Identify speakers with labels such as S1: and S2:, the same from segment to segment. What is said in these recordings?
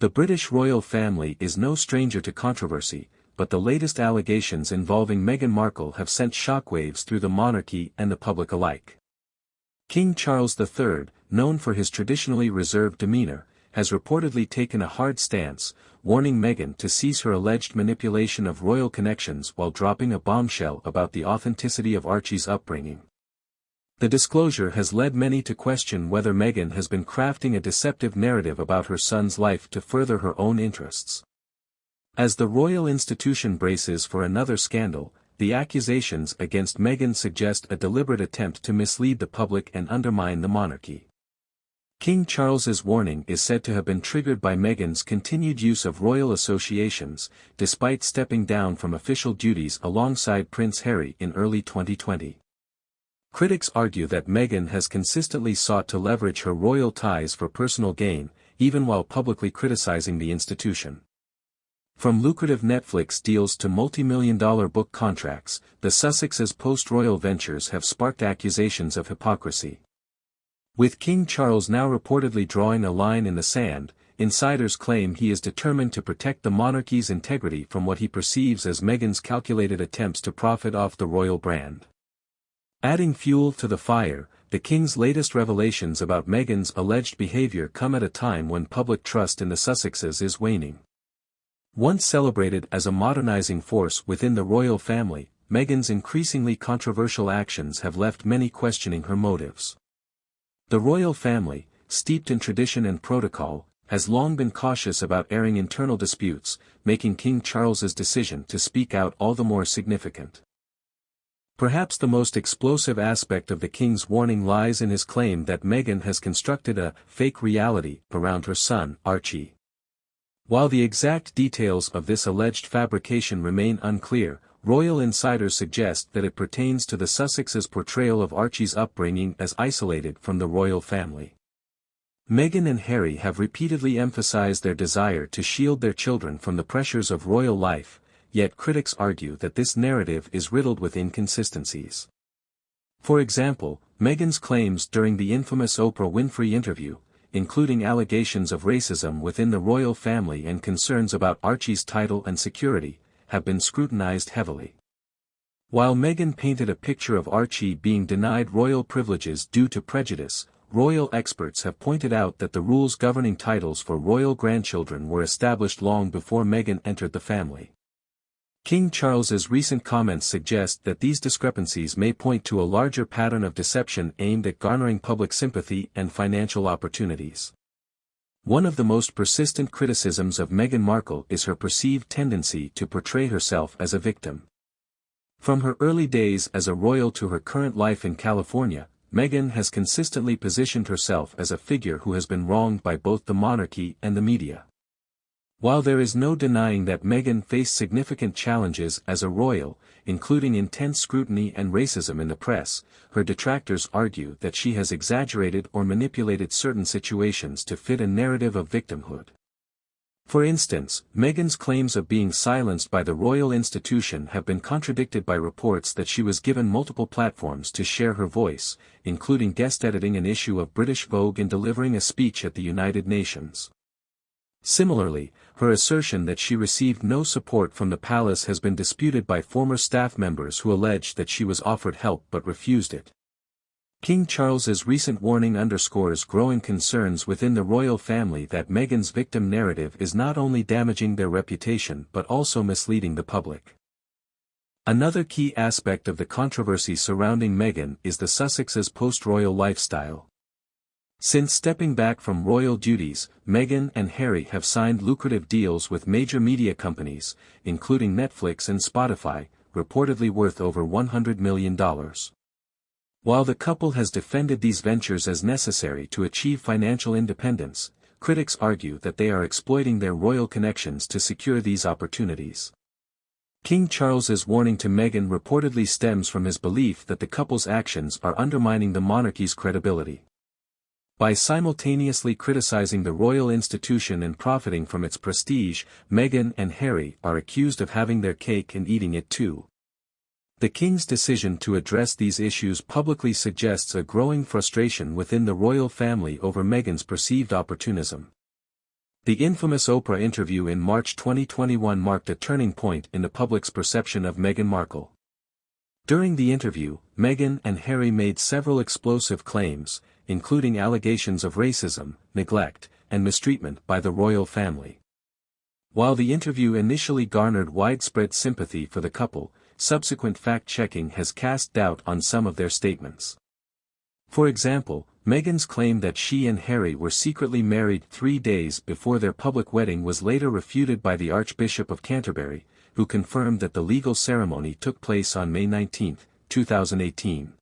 S1: The British royal family is no stranger to controversy, but the latest allegations involving Meghan Markle have sent shockwaves through the monarchy and the public alike. King Charles III, known for his traditionally reserved demeanor, has reportedly taken a hard stance, warning Meghan to cease her alleged manipulation of royal connections while dropping a bombshell about the authenticity of Archie's upbringing. The disclosure has led many to question whether Meghan has been crafting a deceptive narrative about her son's life to further her own interests. As the royal institution braces for another scandal, the accusations against Meghan suggest a deliberate attempt to mislead the public and undermine the monarchy. King Charles's warning is said to have been triggered by Meghan's continued use of royal associations, despite stepping down from official duties alongside Prince Harry in early 2020. Critics argue that Meghan has consistently sought to leverage her royal ties for personal gain, even while publicly criticizing the institution. From lucrative Netflix deals to multi-million-dollar book contracts, the Sussexes' post-royal ventures have sparked accusations of hypocrisy. With King Charles now reportedly drawing a line in the sand, insiders claim he is determined to protect the monarchy's integrity from what he perceives as Meghan's calculated attempts to profit off the royal brand. Adding fuel to the fire, the king's latest revelations about Meghan's alleged behavior come at a time when public trust in the Sussexes is waning. Once celebrated as a modernizing force within the royal family, Meghan's increasingly controversial actions have left many questioning her motives. The royal family, steeped in tradition and protocol, has long been cautious about airing internal disputes, making King Charles's decision to speak out all the more significant. Perhaps the most explosive aspect of the king's warning lies in his claim that Meghan has constructed a fake reality around her son, Archie. While the exact details of this alleged fabrication remain unclear, royal insiders suggest that it pertains to the Sussexes' portrayal of Archie's upbringing as isolated from the royal family. Meghan and Harry have repeatedly emphasized their desire to shield their children from the pressures of royal life, yet critics argue that this narrative is riddled with inconsistencies. For example, Meghan's claims during the infamous Oprah Winfrey interview, including allegations of racism within the royal family and concerns about Archie's title and security, have been scrutinized heavily. While Meghan painted a picture of Archie being denied royal privileges due to prejudice, royal experts have pointed out that the rules governing titles for royal grandchildren were established long before Meghan entered the family. King Charles's recent comments suggest that these discrepancies may point to a larger pattern of deception aimed at garnering public sympathy and financial opportunities. One of the most persistent criticisms of Meghan Markle is her perceived tendency to portray herself as a victim. From her early days as a royal to her current life in California, Meghan has consistently positioned herself as a figure who has been wronged by both the monarchy and the media. While there is no denying that Meghan faced significant challenges as a royal, including intense scrutiny and racism in the press, her detractors argue that she has exaggerated or manipulated certain situations to fit a narrative of victimhood. For instance, Meghan's claims of being silenced by the royal institution have been contradicted by reports that she was given multiple platforms to share her voice, including guest editing an issue of British Vogue and delivering a speech at the United Nations. Similarly, her assertion that she received no support from the palace has been disputed by former staff members who alleged that she was offered help but refused it. King Charles's recent warning underscores growing concerns within the royal family that Meghan's victim narrative is not only damaging their reputation but also misleading the public. Another key aspect of the controversy surrounding Meghan is the Sussexes' post-royal lifestyle. Since stepping back from royal duties, Meghan and Harry have signed lucrative deals with major media companies, including Netflix and Spotify, reportedly worth over $100 million. While the couple has defended these ventures as necessary to achieve financial independence, critics argue that they are exploiting their royal connections to secure these opportunities. King Charles's warning to Meghan reportedly stems from his belief that the couple's actions are undermining the monarchy's credibility. By simultaneously criticizing the royal institution and profiting from its prestige, Meghan and Harry are accused of having their cake and eating it too. The king's decision to address these issues publicly suggests a growing frustration within the royal family over Meghan's perceived opportunism. The infamous Oprah interview in March 2021 marked a turning point in the public's perception of Meghan Markle. During the interview, Meghan and Harry made several explosive claims, including allegations of racism, neglect, and mistreatment by the royal family. While the interview initially garnered widespread sympathy for the couple, subsequent fact-checking has cast doubt on some of their statements. For example, Meghan's claim that she and Harry were secretly married 3 days before their public wedding was later refuted by the Archbishop of Canterbury, who confirmed that the legal ceremony took place on May 19, 2018.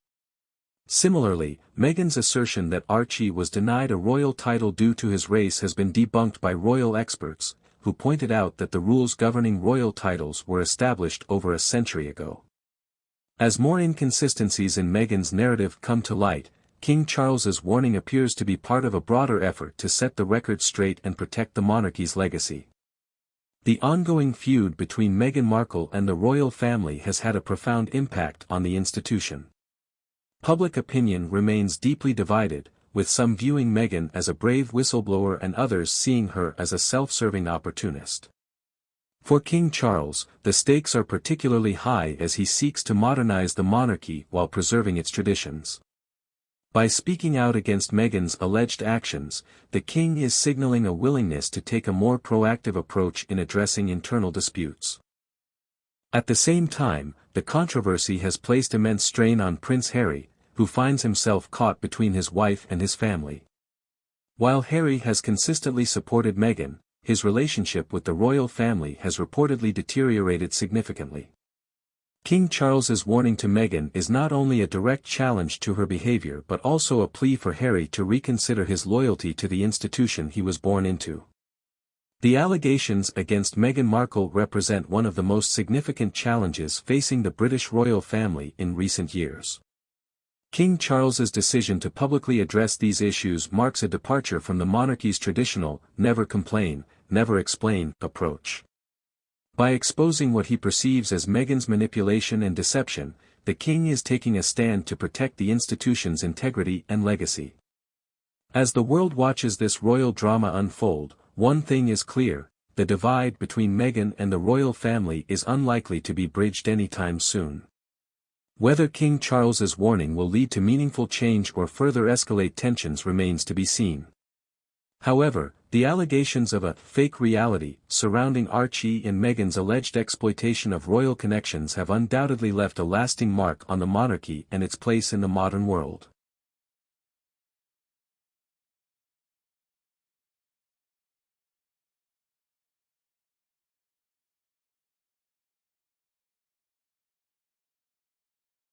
S1: Similarly, Meghan's assertion that Archie was denied a royal title due to his race has been debunked by royal experts, who pointed out that the rules governing royal titles were established over a century ago. As more inconsistencies in Meghan's narrative come to light, King Charles's warning appears to be part of a broader effort to set the record straight and protect the monarchy's legacy. The ongoing feud between Meghan Markle and the royal family has had a profound impact on the institution. Public opinion remains deeply divided, with some viewing Meghan as a brave whistleblower and others seeing her as a self-serving opportunist. For King Charles, the stakes are particularly high as he seeks to modernize the monarchy while preserving its traditions. By speaking out against Meghan's alleged actions, the king is signaling a willingness to take a more proactive approach in addressing internal disputes. At the same time, the controversy has placed immense strain on Prince Harry, who finds himself caught between his wife and his family. While Harry has consistently supported Meghan, his relationship with the royal family has reportedly deteriorated significantly. King Charles's warning to Meghan is not only a direct challenge to her behavior but also a plea for Harry to reconsider his loyalty to the institution he was born into. The allegations against Meghan Markle represent one of the most significant challenges facing the British royal family in recent years. King Charles's decision to publicly address these issues marks a departure from the monarchy's traditional, never complain, never explain, approach. By exposing what he perceives as Meghan's manipulation and deception, the king is taking a stand to protect the institution's integrity and legacy. As the world watches this royal drama unfold, one thing is clear: the divide between Meghan and the royal family is unlikely to be bridged anytime soon. Whether King Charles's warning will lead to meaningful change or further escalate tensions remains to be seen. However, the allegations of a fake reality surrounding Archie and Meghan's alleged exploitation of royal connections have undoubtedly left a lasting mark on the monarchy and its place in the modern world.